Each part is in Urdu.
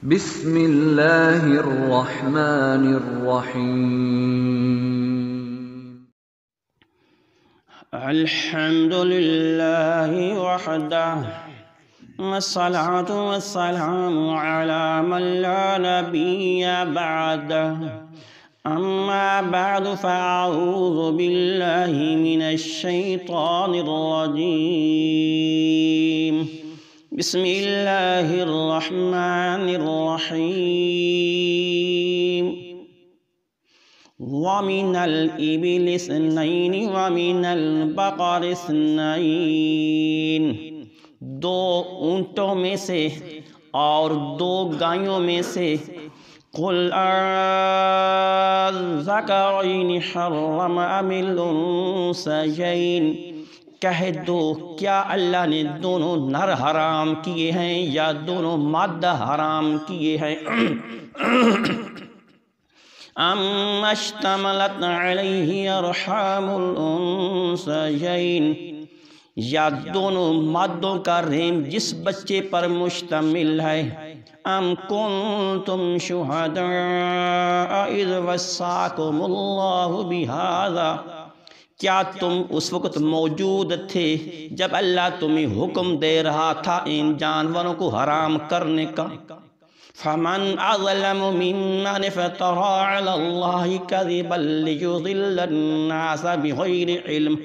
بسم اللہ الرحمن الرحیم الحمد للہ وحدہ والصلاة والسلام على من لا نبی بعدہ اما بعد فاعوذ باللہ من الشیطان الرجیم بسم اللہ الرحمن الرحیم وَمِنَ الْإِبِلِ اثْنَيْنِ وَمِنَ الْبَقَرِ اثْنَيْنِ دو اونٹوں میں سے اور دو گایوں میں سے قُلْ أَذَّكَرَيْنِ حَرَّمَ أَمِ الْأُنثَيَيْنِ کہہ دو کیا اللہ نے دونوں نر حرام کیے ہیں یا دونوں مادہ حرام کیے ہیں ام اشتملت علیہ ارحام الانثیین یا دونوں مادوں کا رحم جس بچے پر مشتمل ہے ام کنتم شہداء اذ وصاکم اللہ بہذا کیا تم اس وقت موجود تھے جب اللہ تمہیں حکم دے رہا تھا ان جانوروں کو حرام کرنے کا فمن اظلم ممن افترى على الله كذبا ليضل الناس بغير علم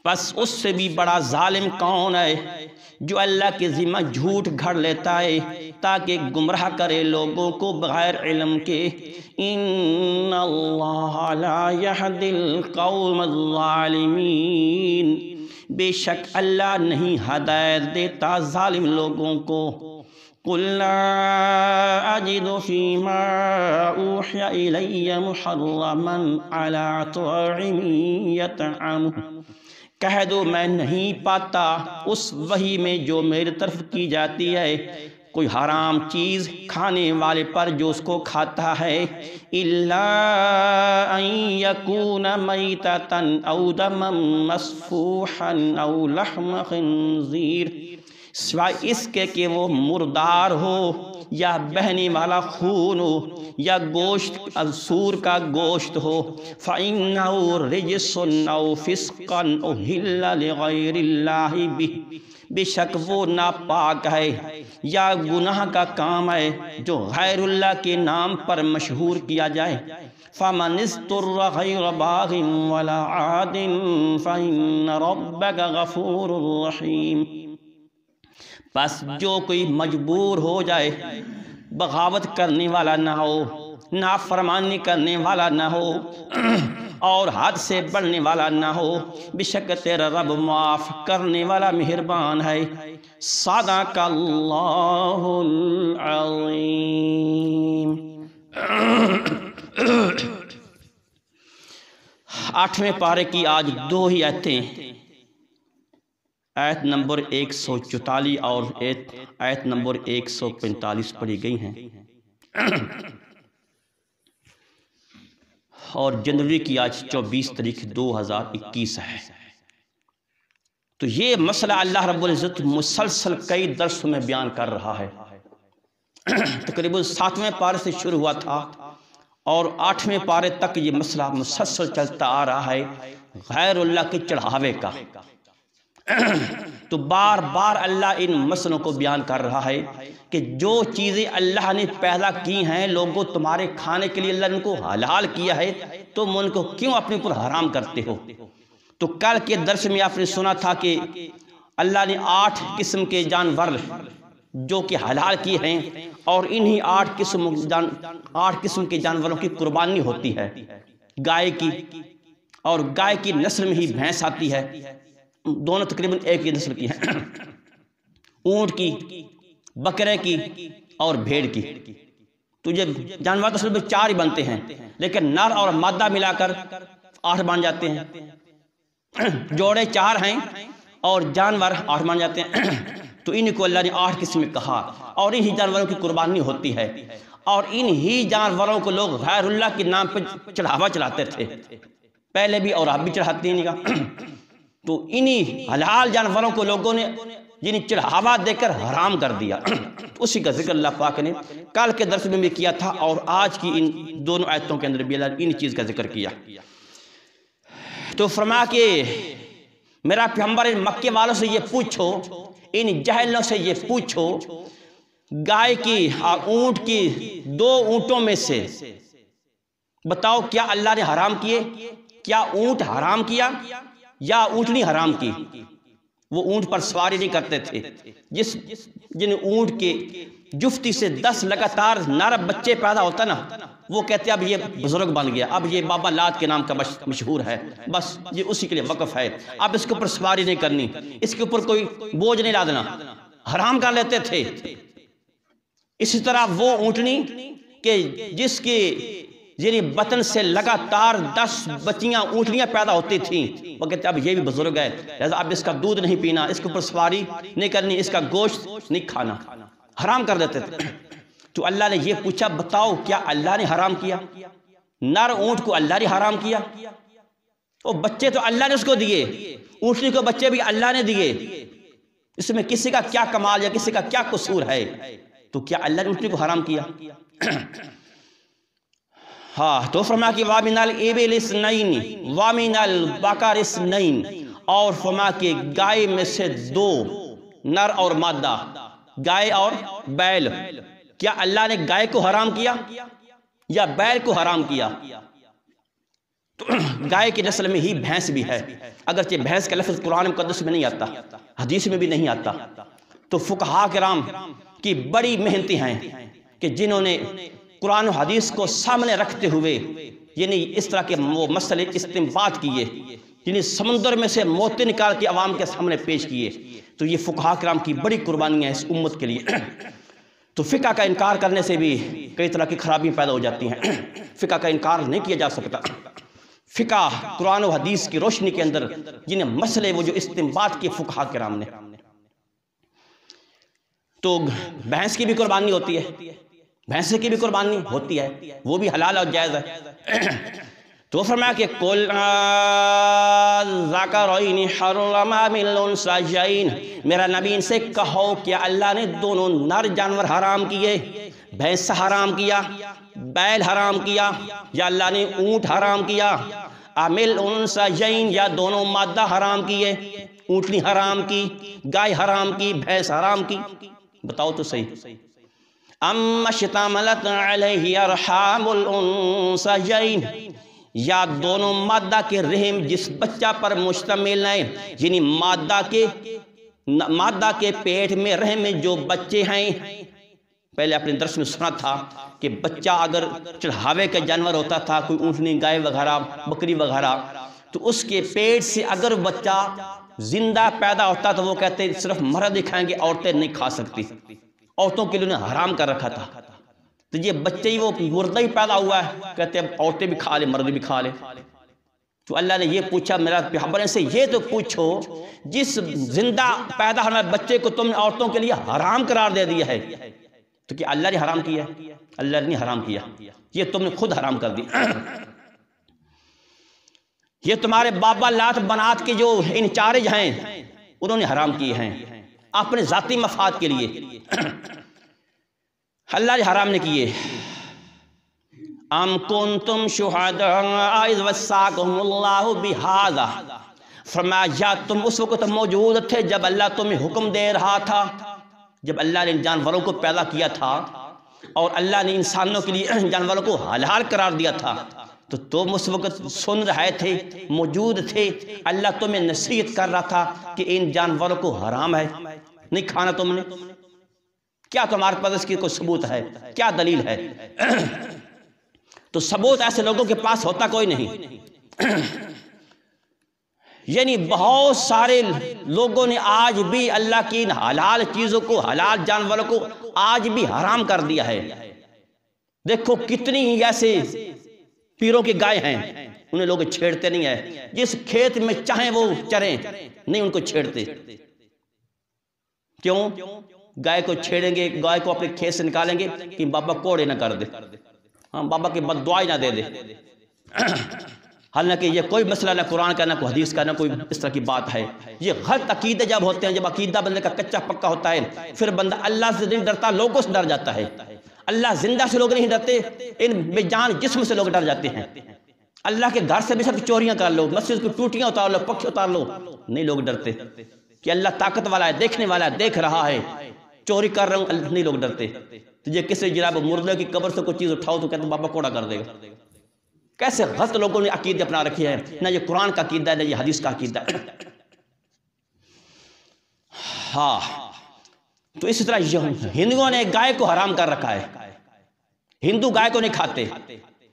پس اس سے بھی بڑا ظالم کون ہے جو اللہ کے ذمہ جھوٹ گھڑ لیتا ہے تاکہ گمراہ کرے لوگوں کو بغیر علم کے ان اللہ لا يهدي القوم الظالمین بے شک اللہ نہیں ہدایت دیتا ظالم لوگوں کو قُلْ لَا أَجِدُ فِي مَا أُوحِيَ إِلَيَّ مُحَرَّمًا عَلَىٰ طَاعِمٍ يَطْعَمُهُ کہہ دو میں نہیں پاتا اس وحی میں جو میری طرف کی جاتی ہے کوئی حرام چیز کھانے والے پر جو اس کو کھاتا ہے إِلَّا أَن يَكُونَ مَيْتَةً أَوْ دَمًا مَّسْفُوحًا أَوْ لَحْمَ خِنزِيرٍ سوائے اس کے کہ وہ مردار ہو یا بہنے والا خون ہو یا گوشت سور کا گوشت ہو فَإِنَّهُ رِجْسٌ أَوْ فِسْقًا أُحِلَّ لِغَيْرِ اللَّهِ بِهِ بے شک وہ ناپاک ہے یا گناہ کا کام ہے جو غیر اللہ کے نام پر مشہور کیا جائے فَمَنِ اسْتُرَّ غَيْرَ بَاغٍ وَلَا عَادٍ فَإِنَّ رَبَّكَ غَفُورٌ رَحِيمٌ بس جو کوئی مجبور ہو جائے بغاوت کرنے والا نہ ہو نافرمانی کرنے والا نہ ہو اور حد سے بڑھنے والا نہ ہو بے شک تیرا رب معاف کرنے والا مہربان ہے صدق اللہ العظیم 8ویں پارے کی آج دو ہی آیتیں آیت نمبر 144 اور آیت نمبر 145 پڑھی گئی ہیں اور جنوری کی آج 24 تاریخ 2021 ہے تو یہ مسئلہ اللہ رب العزت مسلسل کئی درسوں میں بیان کر رہا ہے تقریباً 7ویں پارے سے شروع ہوا تھا اور 8ویں پارے تک یہ مسئلہ مسلسل چلتا آ رہا ہے غیر اللہ کے چڑھاوے کا تو بار بار اللہ ان مسئلوں کو بیان کر رہا ہے کہ جو چیزیں اللہ نے پیدا کی ہیں لوگوں تمہارے کھانے کے لیے اللہ نے ان کو حلال کیا ہے تم ان کو کیوں اپنے اوپر حرام کرتے ہو تو کل کے درس میں آپ نے سنا تھا کہ اللہ نے 8 قسم کے جانور جو کہ حلال کیے ہیں اور انہی 8 قسم کے جانوروں کی قربانی ہوتی ہے گائے کی اور گائے کی نسل میں ہی بھینس آتی ہے دونوں تقریباً ایک ہی نسل کی ہیں اونٹ کی بکرے کی اور بھیڑ کی تو یہ جانور تو اصل میں 4 ہی بنتے ہیں لیکن نر اور مادہ ملا کر 8 بن جاتے ہیں جوڑے 4 ہیں اور جانور 8 بن جاتے ہیں تو انہی کو اللہ نے 8 قسم میں کہا اور انہی جانوروں کی قربانی ہوتی ہے اور انہی جانوروں کو لوگ غیر اللہ کے نام پہ چڑھاوا چلاتے تھے پہلے بھی اور اب بھی چڑھاتے ہیں تو انہی حلال جانوروں کو لوگوں نے یعنی چڑھاوا دے کر حرام کر دیا۔ اسی کا ذکر اللہ پاک نے کل کے درس میں بھی کیا تھا اور آج کی ان دونوں آیتوں کے اندر بھی اللہ نے ان چیز کا ذکر کیا۔ تو فرما کہ میرا پیغمبر ان مکے والوں سے یہ پوچھو، ان جاہلوں سے یہ پوچھو، گائے کی اونٹ کی 2 اونٹوں میں سے بتاؤ کیا اللہ نے حرام کیے؟ کیا اونٹ حرام کیا یا اونٹنی حرام کی؟ وہ اونٹ پر سواری نہیں کرتے تھے، جن اونٹ کے جفتی سے 10 لگاتار نر بچے پیدا ہوتا نا، وہ کہتے ہیں اب یہ بزرگ بن گیا، اب یہ بابا لات کے نام کا مشہور ہے، بس یہ اسی کے لیے وقف ہے، اب اس کے اوپر سواری نہیں کرنی، اس کے اوپر کوئی بوجھ نہیں لادنا، حرام کر لیتے تھے۔ اسی طرح وہ اونٹنی کہ جس کی یعنی بطن سے لگاتار 10 بچیاں اونٹنیاں پیدا ہوتی تھیں، وہ کہتے اب یہ بھی بزرگ ہے، لہذا اب اس کا دودھ نہیں پینا، اس کے اوپر سواری نہیں کرنی، اس کا گوشت نہیں کھانا، حرام کر دیتے تھے۔ تو اللہ نے یہ پوچھا بتاؤ کیا اللہ نے حرام کیا؟ نر اونٹ کو اللہ نے حرام کیا، وہ بچے تو اللہ نے اس کو دیے، اونٹنی کو بچے بھی اللہ نے دیے، اس میں کسی کا کیا کمال یا کسی کا کیا قصور ہے؟ تو کیا اللہ نے اونٹنی کو حرام کیا؟ ہاں، تو فرما کہ وَمِنَ الْإِبِلِ اثْنَيْنِ وَمِنَ الْبَقَرِ اثْنَيْنِ، اور فرما کہ گائے میں سے 2 نر اور مادہ، گائے اور بیل، کیا اللہ نے گائے کو حرام کیا یا بیل کو حرام کیا؟ تو گائے کی نسل میں ہی بھینس بھی ہے، اگرچہ بھینس کا لفظ قرآن مقدس میں نہیں آتا، حدیث میں بھی نہیں آتا۔ تو فقہاء کرام کی بڑی محنتی ہیں کہ جنہوں نے قرآن و حدیث کو سامنے رکھتے ہوئے یعنی اس طرح کے وہ مسئلے استنباط کیے، یعنی سمندر میں سے موتی نکال کے عوام کے سامنے پیش کیے، تو یہ فقہاء کرام کی بڑی قربانی ہے اس امت کے لیے۔ تو فقہ کا انکار کرنے سے بھی کئی طرح کی خرابیاں پیدا ہو جاتی ہیں، فقہ کا انکار نہیں کیا جا سکتا۔ فقہ قرآن و حدیث کی روشنی کے اندر جنہیں مسئلے وہ جو استنباط کیے فقہاء کرام نے۔ تو بھینس کی بھی قربانی ہوتی ہے، بھینس کی بھی قربانی ہوتی ہے، وہ بھی حلال اور جائز ہے۔ تو فرمایا کہ قُلْ ذَكَرَيْنِ حَرَّمَ مِنَ الْأُنثَيَيْنِ، میرا نبی ان سے کہو کہ اللہ نے دونوں نر جانور حرام کیے، بھینس حرام کیا، بیل حرام کیا، یا اللہ نے اونٹ حرام کیا، مِنَ الْأُنثَيَيْنِ یا دونوں مادہ حرام کیے، اونٹنی حرام کی، گائے حرام کی، بھینس حرام کی؟ بتاؤ تو صحیح۔ اَمَّا اشْتَمَلَتْ عَلَيْهِ أَرْحَامُ الْأُنثَيَيْنِ، یا دونوں مادہ کے رحم جس بچہ پر مشتمل ہے، یعنی مادہ کے پیٹ میں رحم میں جو بچے ہیں، پہلے اپنے درس میں سنا تھا کہ بچہ اگر چڑھاوے کا جانور ہوتا تھا، کوئی اونٹنی گائے وغیرہ بکری وغیرہ، تو اس کے پیٹ سے اگر بچہ زندہ پیدا ہوتا تو وہ کہتے ہیں صرف مرد ہی کھائیں گے، عورتیں نہیں کھا سکتی، عورتوں کے لیے انہیں حرام کر رکھا تھا۔ تو یہ بچے ہی وہ مردہ ہی پیدا ہوا ہے، کہتے ہیں عورتیں بھی کھا لیں مرد بھی کھا لیں۔ تو اللہ نے یہ پوچھا میرا پیغمبر سے یہ تو پوچھو جس زندہ پیدا ہونے والے بچے کو تم نے عورتوں کے لیے حرام قرار دے دیا ہے، تو کیا اللہ نے حرام کیا ہے؟ اللہ نے حرام کیا، یہ تم نے خود حرام کر دی۔ یہ تمہارے بابا لات بنات کے جو انچارج ہیں انہوں نے حرام کیے ہیں اپنے ذاتی مفاد کے لیے، اللہ نے حرام نے کیے۔ ام کنتم شہداء اذ وصاکم اللہ بہذا، فرمایا یا تم اس وقت موجود تھے جب اللہ تمہیں حکم دے رہا تھا، جب اللہ نے جانوروں کو پیدا کیا تھا اور اللہ نے انسانوں کے لیے جانوروں کو حلال قرار دیا تھا، تو تم اس وقت سن رہے تھے، موجود تھے، اللہ تمہیں نصیحت کر رہا تھا کہ ان جانوروں کو حرام ہے، نہیں کھانا تم نے۔ کیا تمہارے پاس اس کی کوئی ثبوت ہے؟ کیا دلیل ہے؟ تو ثبوت ایسے لوگوں کے پاس ہوتا کوئی نہیں۔ یعنی بہت سارے لوگوں نے آج بھی اللہ کی ان حلال چیزوں کو، حلال جانوروں کو آج بھی حرام کر دیا ہے۔ دیکھو کتنی ایسے پیروں کی گائے ہیں، انہیں لوگ چھیڑتے نہیں ہیں، جس کھیت میں چاہیں وہ چریں، نہیں ان کو چھیڑتے۔ کیوں؟ گائے کو چھیڑیں گے، گائے کو اپنے کھیت سے نکالیں گے کہ بابا کوڑے نہ کر دے، ہاں بابا کی بد دعائی نہ دے دے۔ حالانکہ یہ کوئی مسئلہ نہ قرآن کا نہ کوئی حدیث کا نہ کوئی اس طرح کی بات ہے. یہ غلط عقیدے جب ہوتے ہیں، جب عقیدہ بندے کا کچا پکا ہوتا ہے، پھر بندہ اللہ سے نہیں ڈرتا، لوگوں سے ڈر جاتا ہے. اللہ زندہ سے لوگ نہیں ڈرتے، ان بے جان جسم سے لوگ ڈر جاتے ہیں. اللہ کے گھر سے بے شک چوریاں کر لو، مسجد کی ٹوٹیاں اتار لو، پکھے اتار لو، نہیں لوگ ڈرتے کہ اللہ طاقت والا ہے، دیکھنے والا ہے، دیکھ رہا ہے. چوری کر رہا ہوں، نہیں لوگ ڈرتے. تجھے کسی جناب مردے کی قبر سے کوئی چیز اٹھاؤ تو کہتے ہیں بابا کوڑا کر دے گا. کیسے غلط لوگوں نے عقیدے اپنا رکھے ہیں. نہ یہ قرآن کا عقیدہ ہے، نہ یہ حدیث کا عقیدہ ہے. ہاں، تو اسی طرح ہندوؤں نے گائے کو حرام کر رکھا ہے. ہندو گائے کو نہیں کھاتے،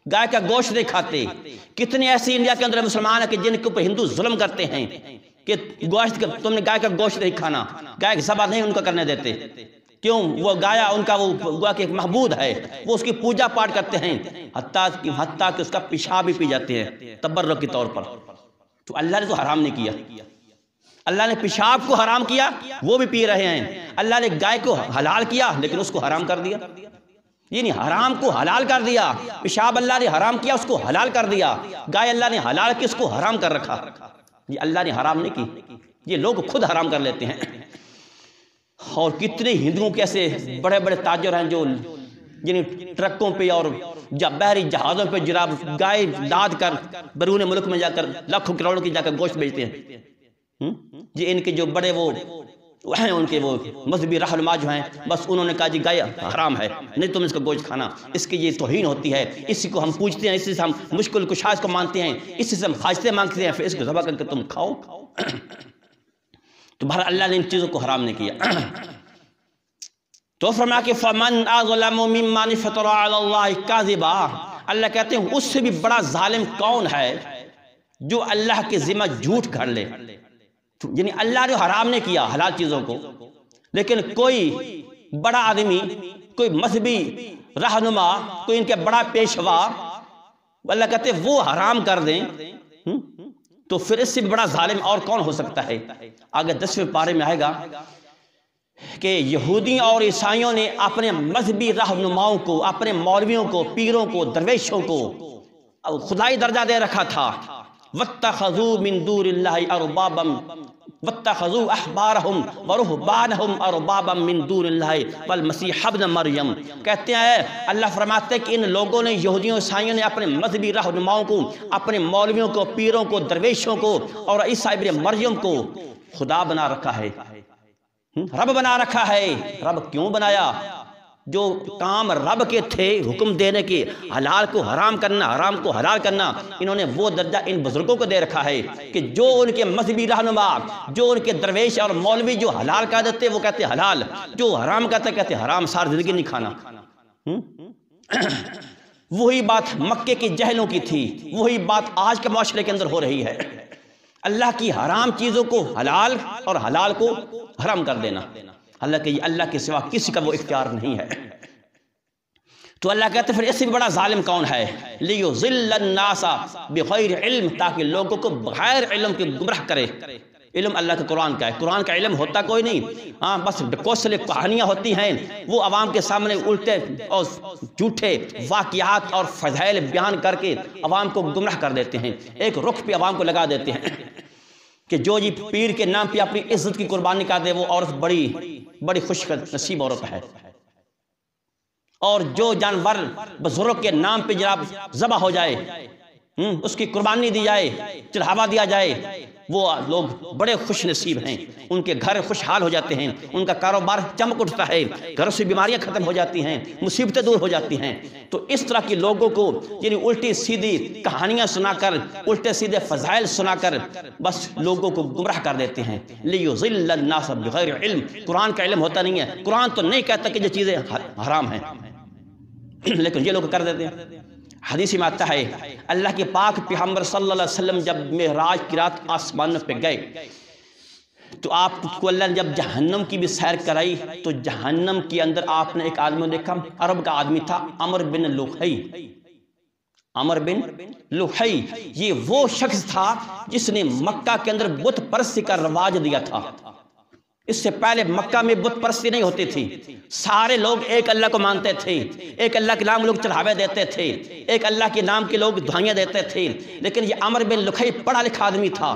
گائے کا گوشت نہیں کھاتے. کتنے ایسی انڈیا کے اندر مسلمان ہیں کہ جن کے اوپر ہندو ظلم کرتے ہیں کہ گوشت تم نے گائے کا گوشت نہیں کھانا، گائے کی ذبح نہیں ان کو کرنے دیتے. کیوں؟ وہ گایا ان کا وہ گویا کہ ایک معبود ہے، وہ اس کی پوجا پاٹ کرتے ہیں، حتیٰ کہ اس کا پیشاب بھی پی جاتے ہیں تبرک کے طور پر. تو اللہ نے تو حرام نہیں کیا. اللہ نے پیشاب کو حرام کیا، وہ بھی پی رہے ہیں. اللہ نے گائے کو حلال کیا لیکن اس کو حرام کر دیا. یعنی حرام کو حلال کر دیا. پیشاب اللہ نے حرام کیا، اس کو حلال کر دیا. گائے اللہ نے حلال کی، اس کو حرام کر رکھا. یہ اللہ نے حرام نہیں کی، یہ لوگ خود حرام کر لیتے ہیں. اور کتنے ہندوؤں کے ایسے بڑے بڑے تاجر ہیں جو یعنی ٹرکوں پہ اور بحری جہازوں پہ جناب گائے لاد کر بیرون ملک میں جا کر لاکھوں کروڑوں کی جا کر گوشت بیچتے ہیں. یہ ان کے جو بڑے وہ ہیں، ان کے وہ مذہبی رہنما جو ہیں، بس انہوں نے کہا جی گائے حرام ہے، نہیں تم اس کا گوشت کھانا، اس کی یہ توہین ہوتی ہے، اسی کو ہم پوجتے ہیں، اسی سے ہم مشکل کشاش کو مانتے ہیں، اسی سے ہم حاجتیں مانگتے ہیں، پھر اس کو ذبح کر کے تم کھاؤ. تو بہر اللہ نے ان چیزوں کو حرام نہیں کیا. تو فرمایا کہ فَمَنْ أَظْلَمُ مِمَّنِ افْتَرَىٰ عَلَى اللَّهِ كَذِبًا. اللہ کہتے ہیں اس سے بھی بڑا ظالم کون ہے جو اللہ کے ذمہ جھوٹ گھڑ لے. یعنی اللہ نے حرام نہیں کیا حلال چیزوں کو، لیکن کوئی بڑا آدمی، کوئی مذہبی رہنما، کوئی ان کے بڑا پیشوا، اللہ کہتے ہیں وہ حرام کر دیں، تو پھر اس سے بھی بڑا ظالم اور کون ہو سکتا ہے. آگے 10ویں پارے میں آئے گا کہ یہودیوں اور عیسائیوں نے اپنے مذہبی رہنماؤں کو، اپنے مولویوں کو، پیروں کو، درویشوں کو خدائی درجہ دے رکھا تھا. وَاتَّخَذُوا مِن دُونِ اللَّهِ أَرْبَابًا وَاتَّخَذُوا أَحْبَارَهُمْ وَرُهْبَانَهُمْ أَرْبَابًا مِن دُونِ اللَّهِ وَالْمَسِيحَ ابْنَ مَرْيَمَ. کہتے ہیں اللہ فرماتے ہیں کہ ان لوگوں نے، یہودیوں عیسائیوں نے اپنے مذہبی رہنماؤں کو، اپنے مولویوں کو، پیروں کو، درویشوں کو اور عیسیٰ ابن مریم کو خدا بنا رکھا ہے، رب بنا رکھا ہے. رب کیوں بنایا؟ جو کام رب کے تھے حکم دینے کے، حلال کو حرام کرنا، حرام کو حلال کرنا، انہوں نے وہ درجہ ان بزرگوں کو دے رکھا ہے کہ جو ان کے مذہبی رہنما، جو ان کے درویش اور مولوی جو حلال کہہ دیتے وہ کہتے حلال، جو حرام کہتے حرام، ساری زندگی نہیں کھانا. وہی بات مکے کی جہلوں کی تھی، وہی بات آج کے معاشرے کے اندر ہو رہی ہے. اللہ کی حرام چیزوں کو حلال اور حلال کو حرام کر دینا. حالانکہ یہ اللہ کے سوا کسی کا وہ اختیار نہیں ہے. تو اللہ کہتے ہیں پھر اس سے بھی بڑا ظالم کون ہے؟ لِيُضِلَّ النَّاسَ بِغَيْرِ عِلْمٍ، تاکہ لوگوں کو بغیر علم کے گمراہ کرے. علم اللہ کے قرآن کا ہے، قرآن کا علم ہوتا کوئی نہیں. ہاں بس کوسلے کہانیاں ہوتی ہیں، وہ عوام کے سامنے الٹے اور جھوٹے واقعات اور فضائل بیان کر کے عوام کو گمراہ کر دیتے ہیں. ایک رخ پہ عوام کو لگا دیتے ہیں کہ جو جی پیر کے نام پہ اپنی عزت کی قربانی کر دے وہ عورت بڑی خوش نصیب عورت ہے. اور جو جانور بزرگ کے نام پہ جناب ذبح ہو جائے، اس کی قربانی دی جائے، چڑھاوا دیا جائے، وہ لوگ بڑے خوش نصیب ہیں. ان کے گھر خوشحال ہو جاتے ہیں، ان کا کاروبار چمک اٹھتا ہے، گھروں سے بیماریاں ختم ہو جاتی ہیں، مصیبتیں دور ہو جاتی ہیں. تو اس طرح کی لوگوں کو یعنی الٹی سیدھی کہانیاں سنا کر، الٹے سیدھے فضائل سنا کر بس لوگوں کو گمراہ کر دیتے ہیں. لِيُضِلَّ النَّاسَ بِغَيْرِ عِلْمٍ. قرآن کا علم ہوتا نہیں ہے، قرآن تو نہیں کہتا کہ یہ چیزیں حرام ہیں، لیکن یہ لوگ کر دیتے ہیں. حدیث میں آتا ہے اللہ کے پاک پیغمبر صلی اللہ علیہ وسلم جب معراج کی رات آسمان پہ گئے تو آپ کو اللہ نے جب جہنم کی بھی سیر کرائی تو جہنم کے اندر آپ نے ایک آدمی دیکھا، عرب کا آدمی تھا، عمر بن لوحی. عمر بن لوحی یہ وہ شخص تھا جس نے مکہ کے اندر بت پرستی کا رواج دیا تھا. اس سے پہلے مکہ میں بت پرستی نہیں ہوتی تھی، سارے لوگ ایک اللہ کو مانتے تھے، ایک اللہ کے نام لوگ چڑھاوے دیتے تھے، ایک اللہ کے نام کے لوگ دعائیں دیتے تھے۔ لیکن یہ عمر بن لکھئی پڑھا لکھا آدمی تھا،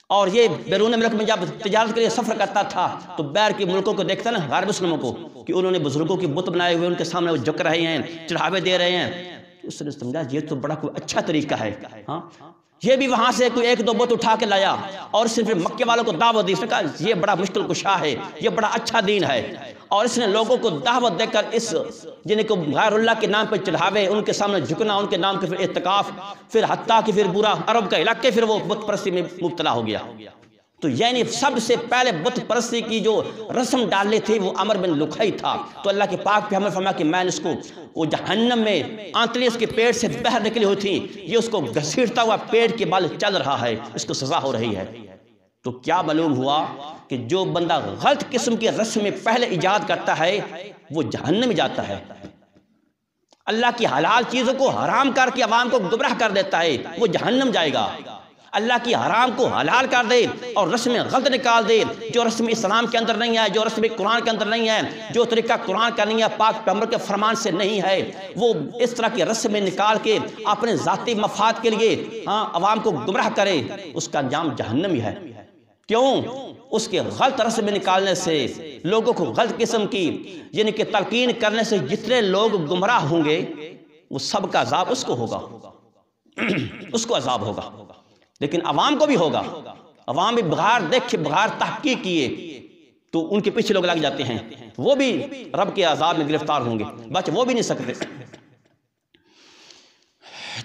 اور یہ بیرون ملک میں جب تجارت کے لیے سفر کرتا تھا تو باہر کے ملکوں کو دیکھتا نا، غیر مسلموں کو، کہ انہوں نے بزرگوں کی بت بنائے ہوئے، ان کے سامنے وہ جھک رہے ہیں، چڑھاوے دے رہے ہیں، اس نے سمجھا یہ تو بڑا کوئی اچھا طریقہ ہے۔ ہاں یہ بھی وہاں سے کوئی ایک دو بت اٹھا کے لایا اور صرف مکے والوں کو دعوت دی۔ اس نے کہا یہ بڑا مشکل کشا ہے، یہ بڑا اچھا دین ہے، اور اس نے لوگوں کو دعوت دے کر اس جن کو غیر اللہ کے نام پہ چڑھاوے، ان کے سامنے جھکنا، ان کے نام کے پھر اعتکاف، پھر حتیٰ کہ پھر پورا عرب کا علاقے پھر وہ بت پرستی میں مبتلا ہو گیا۔ تو یعنی سب سے پہلے بت پرستی کی جو رسم ڈالنی تھی وہ عمر بن لکھئی تھا۔ تو اللہ کے پاک پیغمبر فرمایا کہ میں نے اس کو، وہ جہنم میں آنتڑیاں اس کے پیٹ سے باہر نکلی ہوئی تھی، یہ اس کو گھسیٹتا ہوا پیٹ کے بال چل رہا ہے، اس کو سزا ہو رہی ہے۔ تو کیا معلوم ہوا کہ جو بندہ غلط قسم کی رسم پہلے ایجاد کرتا ہے وہ جہنم میں جاتا ہے، اللہ کی حلال چیزوں کو حرام کر کے عوام کو گمراہ کر دیتا ہے، وہ جہنم جائے گا۔ اللہ کی حرام کو حلال کر دے اور رسم غلط نکال دے، جو رسم اسلام کے اندر نہیں ہے، جو رسم قرآن کے اندر نہیں ہے، جو طریقہ قرآن کا نہیں ہے، پاک پیغمبر کے فرمان سے نہیں ہے، وہ اس طرح کی رسم نکال کے اپنے ذاتی مفاد کے لیے عوام کو گمراہ کرے، اس کا انجام جہنم ہی ہے۔ کیوں؟ اس کے غلط رسم نکالنے سے، لوگوں کو غلط قسم کی یعنی کہ تلقین کرنے سے جتنے لوگ گمراہ ہوں گے وہ سب کا عذاب اس کو ہوگا، اس کو عذاب ہوگا، لیکن عوام کو بھی ہوگا۔ عوام بھی بغیر دیکھے، بغیر تحقیق کیے تو ان کے پیچھے لوگ لگ جاتے ہیں، وہ بھی رب کے عذاب میں گرفتار ہوں گے، بچ وہ بھی نہیں سکتے۔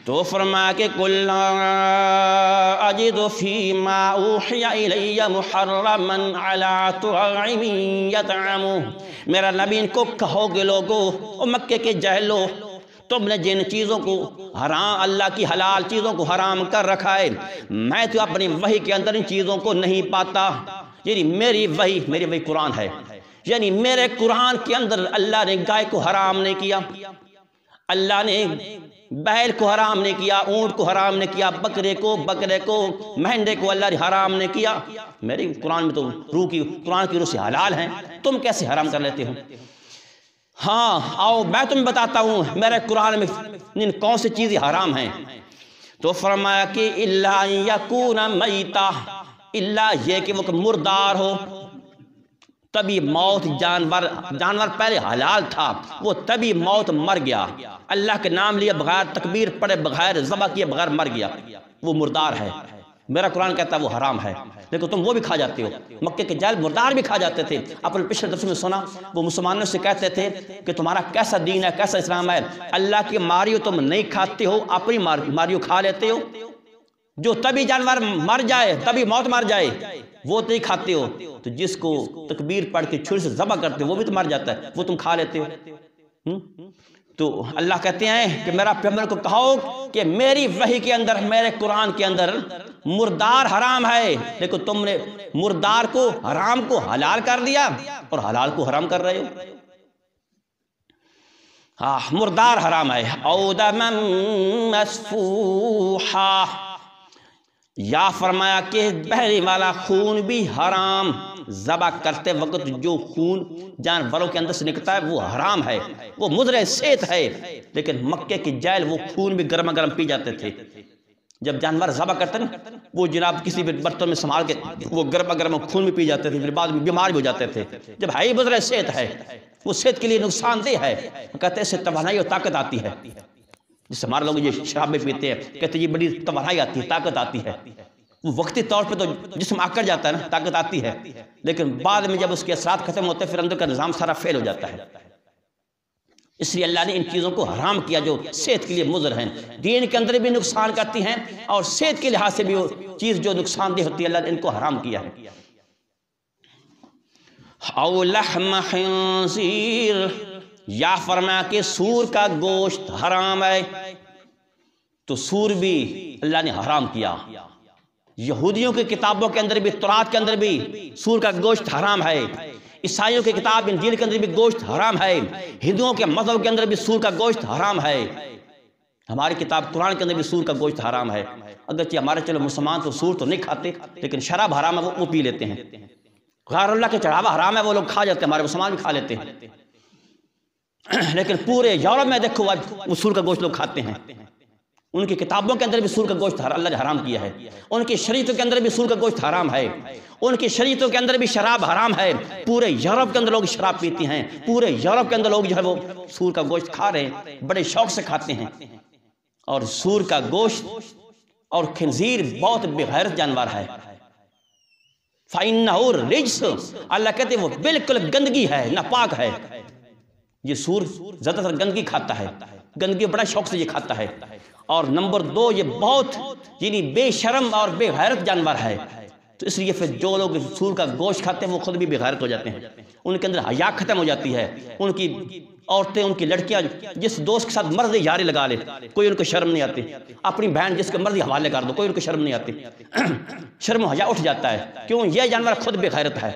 تو فرمایا کہ قُل لَا أَجِدُ فِي مَا أُوحِيَ إِلَيَّ مُحَرَّمًا عَلَىٰ طَاعِمٍ يَطْعَمُهُ، میرا نبی ان کو کہو گے لوگو، او مکے کے جاہلو، تم نے جن چیزوں کو حرام، اللہ کی حلال چیزوں کو حرام کر رکھا ہے، میں تو اپنی وحی کے اندر ان چیزوں کو نہیں پاتا۔ یعنی میری وحی قرآن ہے، یعنی میرے قرآن کے اندر اللہ نے گائے کو حرام نہیں کیا، اللہ نے بیل کو حرام نہیں کیا، اونٹ کو حرام نہیں کیا، بکرے کو مہنڈے کو اللہ نے حرام نہیں کیا۔ میرے قرآن میں تو قرآن کی روح سے حلال ہیں، تم کیسے حرام کر لیتے ہو؟ ہاں آؤ میں تمہیں بتاتا ہوں میرے قرآن میں کون سی چیزیں حرام ہیں۔ تو فرمایا کہ الا یکون میتا، الا یہ کہ وہ مردار ہو، تبھی موت، جانور پہلے حلال تھا، وہ تبھی موت مر گیا، اللہ کے نام لیے بغیر تکبیر پڑے، بغیر ذبح کیے بغیر مر گیا، وہ مردار ہے۔ میرا قرآن کہتا ہے وہ حرام ہے، لیکن تم وہ بھی کھا جاتے ہو۔ مکے کے جاہل مردار بھی کھا جاتے تھے۔ اپنے پچھلے درس میں سنا، وہ مسلمانوں سے کہتے تھے کہ تمہارا کیسا دین ہے، کیسا اسلام ہے، اللہ کی ماریو تم نہیں کھاتے ہو، اپنی ماریو کھا لیتے ہو، جو تبھی جانور مر جائے، تبھی موت مر جائے، وہ نہیں کھاتے ہو، تو جس کو تکبیر پڑھ کے چھری سے ذبح کرتے ہو وہ بھی تو مر جاتا ہے، وہ تم کھا لیتے ہو۔ تو اللہ کہتے ہیں کہ میرا پیغمبر کو کہو کہ میری وحی کے اندر، میرے قرآن کے اندر مردار حرام ہے، لیکن تم نے مردار کو، حرام کو حلال کر دیا اور حلال کو حرام کر رہے ہو۔ ہاں مردار حرام ہے۔ او دما مسفوحا، یا فرمایا کہ بہنے والا خون بھی حرام، ذبح کرتے وقت جو خون جانوروں کے اندر سے نکلتا ہے وہ حرام ہے، وہ مضر صحت ہے۔ لیکن مکے کے جاہل وہ خون بھی گرما گرم پی جاتے تھے، جب جانور ذبح کرتے نا وہ جناب کسی بھی برتن میں سنبھال کے وہ گرما گرم خون بھی پی جاتے تھے، پھر بعد میں بیمار بھی ہو جاتے تھے، جب ہے مضر صحت ہے، وہ صحت کے لیے نقصان دہ ہے۔ کہتے ہیں اس سے توانائی اور طاقت آتی ہے، جس ہمارے لوگ یہ شراب میں پیتے ہیں، کہتے ہیں یہ بڑی توانائی آتی ہے، طاقت آتی ہے۔ وہ وقتی طور پہ تو جسم آکر جاتا ہے نا، طاقت آتی ہے، لیکن بعد میں جب اس کے اثرات ختم ہوتے ہیں پھر اندر کا نظام سارا فیل ہو جاتا ہے۔ اس لیے اللہ نے ان چیزوں کو حرام کیا جو صحت کے لیے مضر ہیں، دین کے اندر بھی نقصان کرتی ہیں اور صحت کے لحاظ سے بھی وہ چیز جو نقصان دہ ہوتی ہے اللہ نے ان کو حرام کیا ہے۔ او لحم خنزیر، یا فرمایا کہ سور کا گوشت حرام ہے، تو سور بھی اللہ نے حرام کیا۔ یہودیوں کی کتابوں کے اندر بھی، تورات کے اندر بھی سور کا گوشت حرام ہے، عیسائیوں کی کتاب انجیل کے اندر بھی گوشت حرام ہے، ہندوؤں کے مذہب کے اندر بھی سور کا گوشت حرام ہے، ہماری کتاب قرآن کے اندر بھی سور کا گوشت حرام ہے۔ اگرچہ ہمارے چلو مسلمان تو سور تو نہیں کھاتے، لیکن شراب حرام ہے وہ پی لیتے ہیں۔ غیر اللہ کے چڑھاوا حرام ہے، وہ لوگ کھا جاتے ہیں، ہمارے مسلمان بھی کھا لیتے ہیں، لیکن پورے یورپ میں دیکھو آج سور کا گوشت لوگ کھاتے ہیں۔ ان کی کتابوں کے اندر بھی سور کا گوشت اللہ نے حرام کیا ہے، ان کی شریعتوں کے اندر بھی سور کا گوشت حرام ہے، ان کی شریعتوں کے اندر بھی شراب حرام ہے۔ پورے یورپ کے اندر لوگ شراب پیتی ہیں، پورے یورپ کے اندر لوگ جو ہے وہ سور کا گوشت کھا رہے ہیں، بڑے شوق سے کھاتے ہیں۔ اور سور کا گوشت اور خنزیر بہت بے غیرت جانور ہے۔ فَإِنَّهُ رِجْسٌ، اللہ کہتے ہیں وہ بالکل گندگی ہے، ناپاک ہے۔ یہ سور زیادہ تر گندگی کھاتا ہے، گندگی بڑا شوق سے یہ کھاتا ہے۔ اور نمبر 2، یہ بہت یعنی بے شرم اور بے غیرت جانور ہے۔ تو اس لیے پھر جو لوگ سور کا گوشت کھاتے ہیں وہ خود بھی بے غیرت ہو جاتے ہیں، ان کے اندر حیا ختم ہو جاتی ہے۔ ان کی عورتیں، ان کی لڑکیاں جس دوست کے ساتھ مرضی یاری لگا لے، کوئی ان کو شرم نہیں آتی۔ اپنی بہن جس کو مرضی حوالے کر دو، کوئی ان کو شرم نہیں آتی، شرم و حیا اٹھ جاتا ہے، کیوں؟ یہ جانور خود بے غیرت ہے۔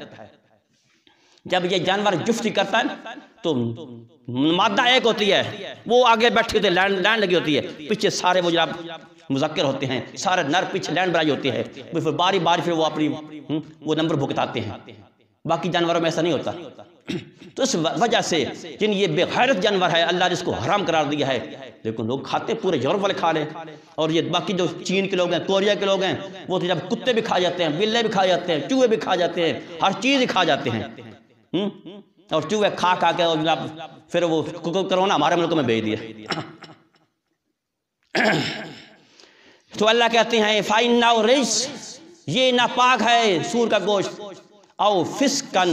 جب یہ جانور جفتی کرتا ہے تو مادہ ایک ہوتی ہے، وہ آگے بیٹھی ہوتی ہے، لائن لگی ہوتی ہے، پیچھے سارے وہ جناب مذکر ہوتے ہیں، سارے نر پیچھے لائن بنائی ہوتی ہے، پھر باری باری پھر وہ اپنی وہ نمبر بھگتاتے ہیں۔ باقی جانوروں میں ایسا نہیں ہوتا۔ تو اس وجہ سے یہ بے غیرت جانور ہے، اللہ نے اس کو حرام قرار دیا ہے، لیکن لوگ کھاتے، پورے یورپ والے کھا لیں۔ اور یہ باقی جو چین کے لوگ ہیں، کوریا کے لوگ ہیں، وہ تو جب کتے بھی کھا جاتے ہیں، بلے بھی کھا جاتے ہیں، چوہے بھی کھا جاتے ہیں، ہر چیز ہی کھا جاتے ہیں۔ اور چوہے کھا کے اور جناب پھر وہ کرونا ہمارے ملکوں میں بھیج دیا۔ تو اللہ کہتے ہیں فَإِنَّهُ رِجْسٌ، یہ ناپاک ہے سور کا گوشت، او فسقن،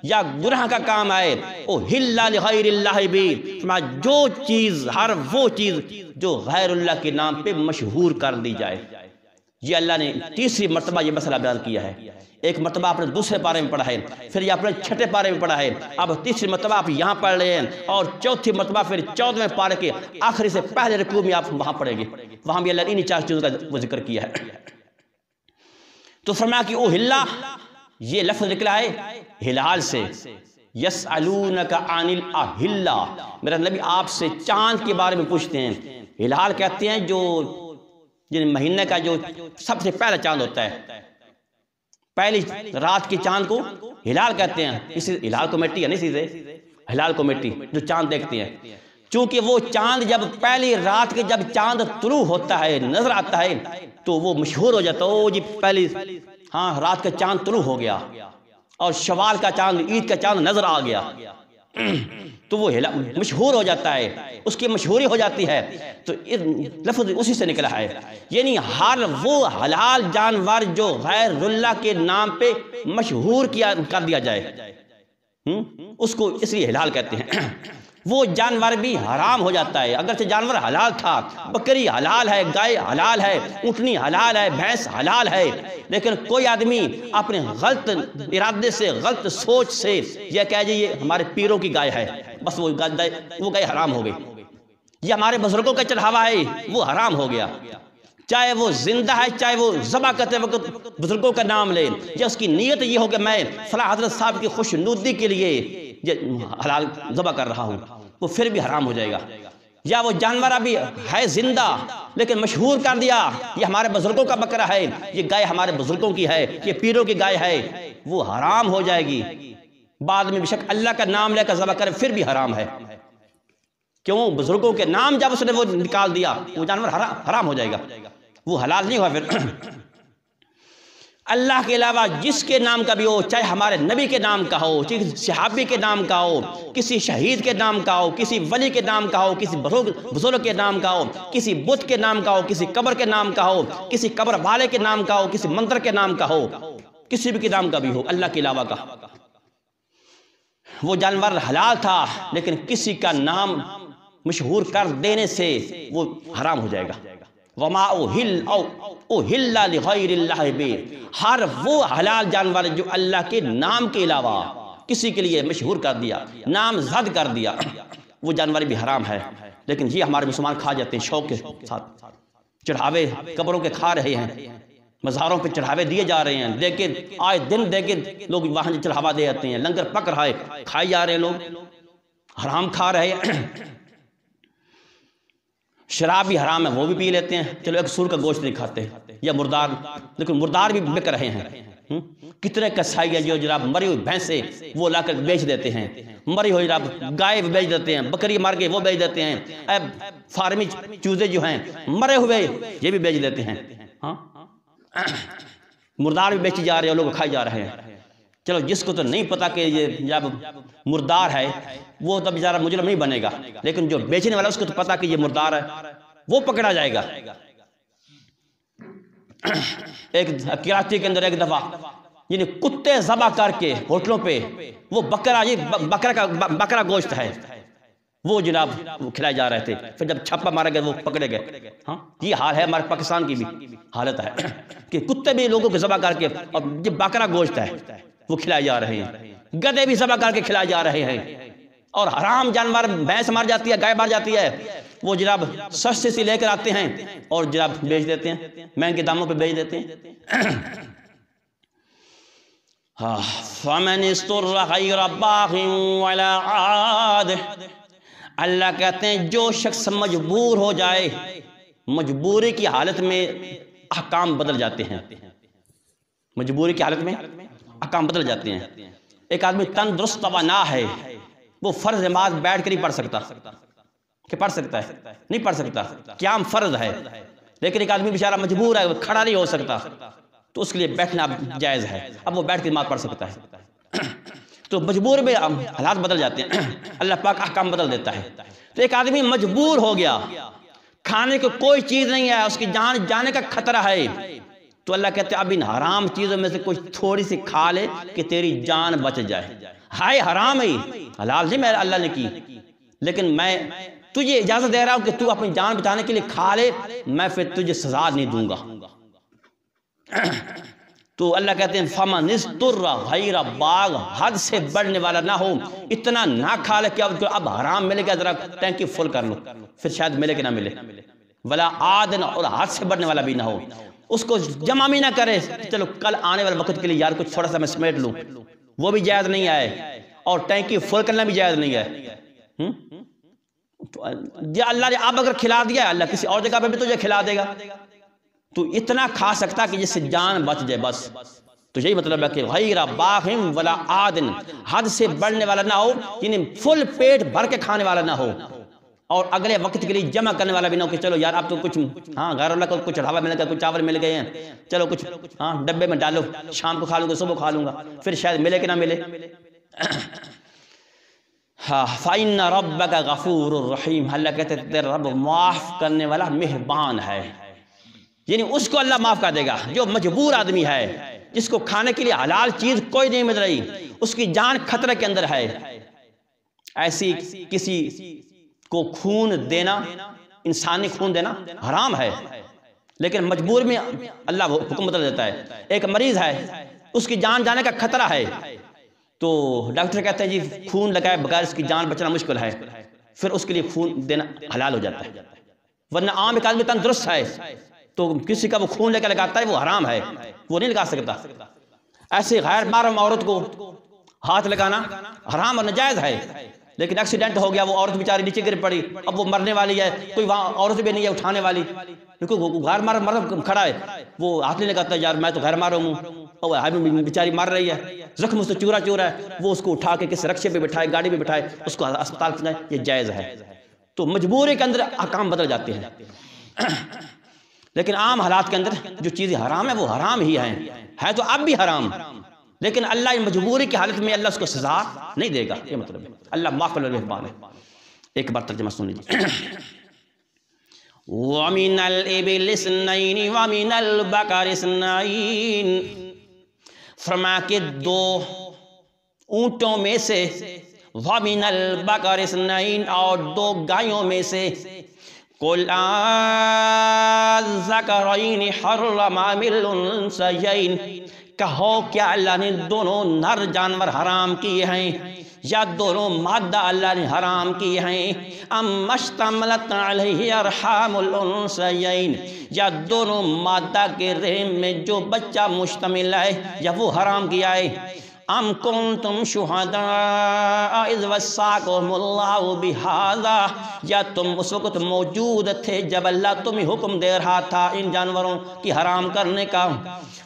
یا گناہ کا کام ہے، او ہلا لغیر اللہ بھی، جو چیز، ہر وہ چیز جو غیر اللہ کے نام پہ مشہور کر دی جائے۔ یہ اللہ نے تیسری مرتبہ یہ مسئلہ بیان کیا ہے۔ ایک مرتبہ آپ نے دوسرے پارے میں پڑھا ہے، پھر یہ آپ نے چھٹے پارے میں پڑھا ہے، اب تیسری مرتبہ آپ یہاں پڑھ رہے ہیں، اور چوتھی مرتبہ پھر 14ویں پارے کے آخری سے پہلے رکوع میں آپ وہاں پڑھیں گے، وہاں بھی اللہ نے انہی 4 چیزوں کا وہ ذکر کیا ہے۔ تو فرمایا کہ او ہلا، یہ لفظ نکلا ہے ہلال سے، یسألونک عن الاہلہ، میرا نبی آپ سے چاند کے بارے میں پوچھتے ہیں۔ ہلال کہتے ہیں جو مہینے کا جو سب سے پہلا چاند ہوتا ہے، پہلی رات کی چاند کو ہلال کہتے ہیں۔ اسی ہلال کو مٹی ہے، نہیں سیدھے ہلال کو مٹی جو چاند دیکھتے ہیں، چونکہ وہ چاند جب پہلی رات کے جب چاند طلوع ہوتا ہے، نظر آتا ہے، تو وہ مشہور ہو جاتا ہے، او جی پہلی رات کا چاند طلوع ہو گیا، اور شوال کا چاند، عید کا چاند نظر آ گیا، تو وہ مشہور ہو جاتا ہے، اس کی مشہوری ہو جاتی ہے۔ تو لفظ اسی سے نکلا ہے، یعنی ہر وہ حلال جانور جو غیر اللہ کے نام پہ مشہور کر دیا جائے، اس کو اس لیے حلال کہتے ہیں۔ وہ جانور بھی حرام ہو جاتا ہے، اگرچہ جانور حلال تھا، بکری حلال ہے، گائے حلال ہے، اونٹنی حلال ہے، بھینس حلال ہے، لیکن کوئی آدمی اپنے غلط ارادے سے، غلط سوچ سے یہ کہہ جائے یہ ہمارے پیروں کی گائے ہے، بس وہ گائے حرام ہو گئی، یہ ہمارے بزرگوں کا چڑھاوا ہے، وہ حرام ہو گیا، چاہے وہ زندہ ہے، چاہے وہ ذبح کرتے وقت بزرگوں کا نام لے، یا اس کی نیت یہ ہو کہ میں فلاں حضرت صاحب کی خوشنودی کے لیے یہ حلال ذبح کر رہا ہوں، وہ پھر بھی حرام ہو جائے گا۔ یا وہ جانور ابھی ہے زندہ لیکن مشہور کر دیا یہ ہمارے بزرگوں کا بکرا ہے، یہ گائے ہمارے بزرگوں کی ہے، یہ پیروں کی گائے ہے، وہ حرام ہو جائے گی۔ بعد میں بے شک اللہ کا نام لے کر ذبح کرے پھر بھی حرام ہے، کیوں؟ بزرگوں کے نام جب اس نے وہ نکال دیا وہ جانور حرام ہو جائے گا، وہ حلال نہیں ہوا۔ پھر اللہ کے علاوہ جس کے نام کا بھی ہو، چاہے ہمارے نبی کے نام کا ہو، کسی صحابی کے نام کا ہو، کسی شہید کے نام کا ہو، کسی ولی کے نام کا ہو، کسی بزرگ کے نام کا ہو، کسی بت کے نام کا ہو، کسی قبر کے نام کا ہو، کسی قبر والے کے نام کا ہو، کسی مندر کے نام کا ہو، کسی بھی کے نام کا بھی ہو، اللہ کے علاوہ کا، وہ جانور حلال تھا لیکن کسی کا نام مشہور کر دینے سے وہ حرام ہو جائے گا۔ وما اہل لغیر اللہ بہ، ہر وہ حلال جانور جو اللہ کے نام کے علاوہ کسی کے لیے مشہور کر دیا، نام زد کر دیا، وہ جانور بھی حرام ہے، لیکن یہ ہمارے مسلمان کھا جاتے ہیں شوق کے ساتھ، چڑھاوے قبروں کے کھا رہے ہیں، مزاروں پہ چڑھاوے دیے جا رہے ہیں، لیکن آئے دن دیکھیں لوگ وہاں چڑھاوا دے جاتے ہیں، لنگر پک رہا ہے، کھائے جا رہے ہیں، لوگ حرام کھا رہے ہیں، شراب بھی حرام ہے وہ بھی پی لیتے ہیں، چلو ایک سور کا گوشت نہیں کھاتے، یا مردار، لیکن مردار بھی بک رہے ہیں، کتنے کسائی ہیں جو جناب مری ہوئی بھینسیں وہ لا کر بیچ دیتے ہیں، مری ہوئی جناب گائے بیچ دیتے ہیں، بکری مار کے وہ بیچ دیتے ہیں، فارمی چوزے جو ہیں مرے ہوئے یہ بھی بیچ دیتے ہیں، مردار بھی بیچی جا رہے ہیں، لوگ کھائے جا رہے ہیں۔ چلو جس کو تو نہیں پتا کہ یہ جب مردار ہے وہ تب بیچارہ مجرم نہیں بنے گا، لیکن جو بیچنے والا اس کو تو پتا کہ یہ مردار ہے، وہ پکڑا جائے گا۔ ایک کراچی کے اندر ایک دفعہ یعنی کتے ذبح کر کے ہوٹلوں پہ وہ بکرا گوشت ہے وہ جناب کھلائے جا رہے تھے، پھر جب چھاپا مارا گیا وہ پکڑے گئے۔ یہ حال ہے ہمارے پاکستان کی بھی حالت ہے کہ کتے بھی لوگوں کو ذبح کر کے اور یہ بکرا گوشت ہے وہ کھلائے جا رہے ہیں، گدھے بھی ذبح کر کے کھلائے جا رہے ہیں، اور حرام جانور بھینس مار جاتی ہے، گائے مار جاتی ہے، وہ جناب سستے سے لے کر آتے ہیں اور جناب بیچ دیتے ہیں، مہنگے داموں پہ بیچ دیتے ہیں۔ فَمَنِ اسْتُرَّ غَيْرَ بَاغٍ وَلَا عَادٍ، اللہ کہتے ہیں جو شخص مجبور ہو جائے، مجبوری کی حالت میں احکام بدل جاتے ہیں، مجبوری کی حالت میں احکام بدل جاتے ہیں۔ ایک آدمی تندرست توانا ہے، وہ فرض نماز بیٹھ کر ہی پڑھ سکتا کہ پڑھ سکتا ہے؟ نہیں پڑھ سکتا، قیام فرض ہے، لیکن ایک آدمی بیچارہ مجبور ہے، وہ کھڑا نہیں ہو سکتا تو اس کے لیے بیٹھنا جائز ہے، اب وہ بیٹھ کے نماز پڑھ سکتا ہے۔ تو مجبور میں حالات بدل جاتے ہیں، اللہ پاک احکام بدل دیتا ہے۔ تو ایک آدمی مجبور ہو گیا، کھانے کو کوئی چیز نہیں ہے، اس کی جان جانے کا خطرہ ہے، تو اللہ کہتے ہیں اب ان حرام چیزوں میں سے کچھ تھوڑی سی کھا لے کہ تیری جان بچ جائے۔ ہائے حرام ہے، حلال نہیں میں اللہ نے کی، لیکن میں تجھے اجازت دے رہا ہوں کہ تو اپنی جان بچانے کے لیے کھا لے، میں پھر تجھے سزا نہیں دوں گا۔ تو اللہ کہتے ہیں فَمَنِ اسْتُرَّ غَيْرَ بَاغٍ، حد سے بڑھنے والا نہ ہو، اتنا نہ کھا لے کہ اب حرام ملے گا، ذرا ٹینکی فل کر لو، پھر شاید ملے کہ نہ ملے، ولا عادن، اور حد سے بڑھنے والا بھی نہ ہو، اس کو جمع بھی نہ کرے، چلو کل آنے والے وقت کے لیے یار کچھ تھوڑا سا میں سمیٹ لوں، وہ بھی جائز نہیں ہے، اور ٹینکی فل کرنا بھی جائز نہیں ہے۔ یہ اللہ نے اب اگر کھلا دیا، اللہ کسی اور جگہ پہ بھی تجھے کھلا دے گا، تو اتنا کھا سکتا کہ جس سے جان بچ جائے بس۔ تو یہی مطلب ہے کہ غیر باغ ولا عاد، حد سے بڑھنے والا نہ ہو، یعنی فل پیٹ بھر کے کھانے والا نہ ہو، اور اگلے وقت کے لیے جمع کرنے والا بھی نہ ہو کہ چلو یار اب تو کچھ غیر اللہ کو کچھ چڑھاوا مل گیا، کچھ چاول مل گئے ہیں، چلو کچھ ڈبے میں ڈالو، شام کو کھا لوں گا، صبح کھا لوں گا، پھر شاید ملے کہ نہ ملے۔ فَإِنَّ رَبَّكَ غَفُورٌ رَحِيمٌ، اللہ کہتے ہیں تیرا رب معاف کرنے والا مہربان ہے، یعنی اس کو اللہ معاف کر دے گا۔ جو مجبور آدمی ہے، جس کو کھانے کے لیے حلال چیز کوئی نہیں مل رہی، اس کی جان خطرے کے اندر ہے، ایسی کسی کو خون دینا، انسانی خون دینا حرام ہے، لیکن مجبور میں اللہ حکم بدل دیتا ہے۔ ایک مریض ہے، اس کی جان جانے کا خطرہ ہے، تو ڈاکٹر کہتے ہیں جی خون لگائے بغیر اس کی جان بچنا مشکل ہے، پھر اس کے لیے خون دینا حلال ہو جاتا ہے، ورنہ عام ایک آدمی تندرست ہے تو کسی کا وہ خون لے کے لگاتا ہے، وہ حرام ہے، وہ نہیں لگا سکتا۔ ایسے غیر محرم عورت کو ہاتھ لگانا حرام اور ناجائز ہے، لیکن ایکسیڈنٹ ہو گیا، وہ عورت بیچاری نیچے گر پڑی، اب وہ مرنے والی ہے، کوئی وہاں عورت بھی نہیں ہے اٹھانے والی، کیونکہ غیر محرم مرد کھڑا ہے، وہ ہاتھ نہیں لگاتا یار میں تو غیر محرم ہوں، اور بیچاری مر رہی ہے، زخم اس سے چورا چورا ہے، وہ اس کو اٹھا کے کسی رکشے پہ بٹھائے، گاڑی پہ بٹھائے، اس کو اسپتال پہنچائے، یہ جائز ہے۔ تو مجبوری کے اندر احکام بدل جاتے ہیں، لیکن عام حالات کے اندر جو چیزیں حرام ہیں وہ حرام ہی ہیں، ہے تو اب بھی حرام، لیکن اللہ مجبوری کی حالت میں اللہ اس کو سزا نہیں دے گا، یہ مطلب ہے اللہ معاف کرنے والا مہربان ہے۔ ایک بار ترجمہ سن لیجیے۔ وَمِنَ الْإِبِلِ اثْنَيْنِ وَمِنَ الْبَقَرِ اثْنَيْنِ، فرمایا کہ دو اونٹوں میں سے، وَمِنَ الْبَقَرِ اثْنَيْنِ، اور دو گایوں میں سے، قُلْ الذَّكَرَيْنِ حَرَّمَ أَمِ الْأُنثَيَيْنِ، کہو کیا اللہ نے دونوں نر جانور حرام کیے ہیں یا دونوں مادہ اللہ نے حرام کیے ہیں، ام اشتملت علیہ ارحام الانثیین، یا دونوں مادہ کے رحم میں جو بچہ مشتمل ہے یا وہ حرام کیا ہے۔ ام کنتم شہداء اذ وصاکم اللہ بہذا، یا تم اس وقت موجود تھے جب اللہ تمہیں حکم دے رہا تھا ان جانوروں کی حرام کرنے کا؟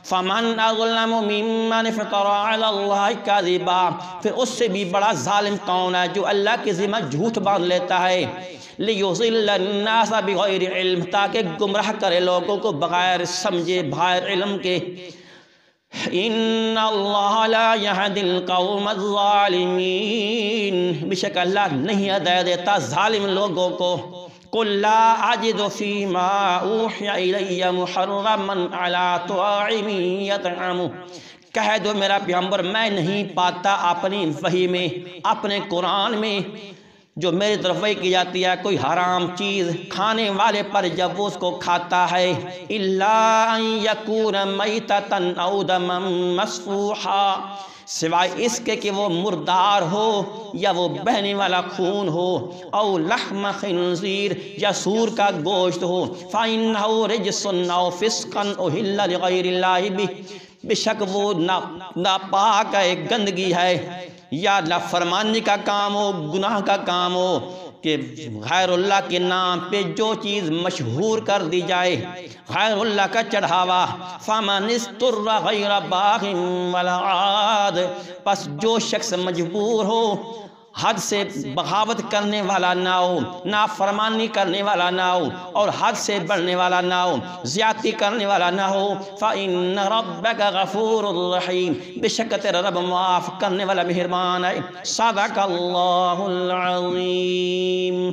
فمن اظلم ممن افترى علی اللہ کذبا، پھر اس سے بھی بڑا ظالم کون ہے جو اللہ کے ذمہ جھوٹ باندھ لیتا ہے؟ لیضل الناس بغیر علم، تاکہ گمراہ کرے لوگوں کو بغیر سمجھے بغیر علم کے۔ ان اللہ لا یہدی القوم الظالمین، بے شک اللہ نہیں ہدایت دیتا ظالم لوگوں کو۔ قل لا اجد فیما اوحی الی محرما علی طاعم یطعمہ، کہہ دو میرا پیغمبر میں نہیں پاتا اپنی وحی میں، اپنے قرآن میں جو میری طرف وحی کی جاتی ہے کوئی حرام چیز کھانے والے پر جب وہ اس کو کھاتا ہے، الا ان یکون میتۃ او دما مسفوحا، سوائے اس کے کہ وہ مردار ہو یا وہ بہنے والا خون ہو، او لحم خنزیر یا سور کا گوشت ہو، فإنہ رجس او فسقا اہل لغیر اللہ بہ، بے شک وہ ناپاک ہے، گندگی ہے، یا نافرمانی کا کام ہو، گناہ کا کام ہو کہ غیر اللہ کے نام پہ جو چیز مشہور کر دی جائے، غیر اللہ کا چڑھاوا۔ فَمَنِ اسْتُرَّ غَيْرَ بَاغٍ وَلَا عَادٍ، پس جو شخص مجبور ہو حد سے بغاوت کرنے والا نہ ہو، نافرمانی کرنے والا نہ ہو، اور حد سے بڑھنے والا نہ ہو، زیادتی کرنے والا نہ ہو، فَإِنَّ رَبَّكَ غَفُورٌ رَحِيمٌ، بے شک تیرا رب معاف کرنے والا مہربان ہے۔ صدق اللہ العظیم۔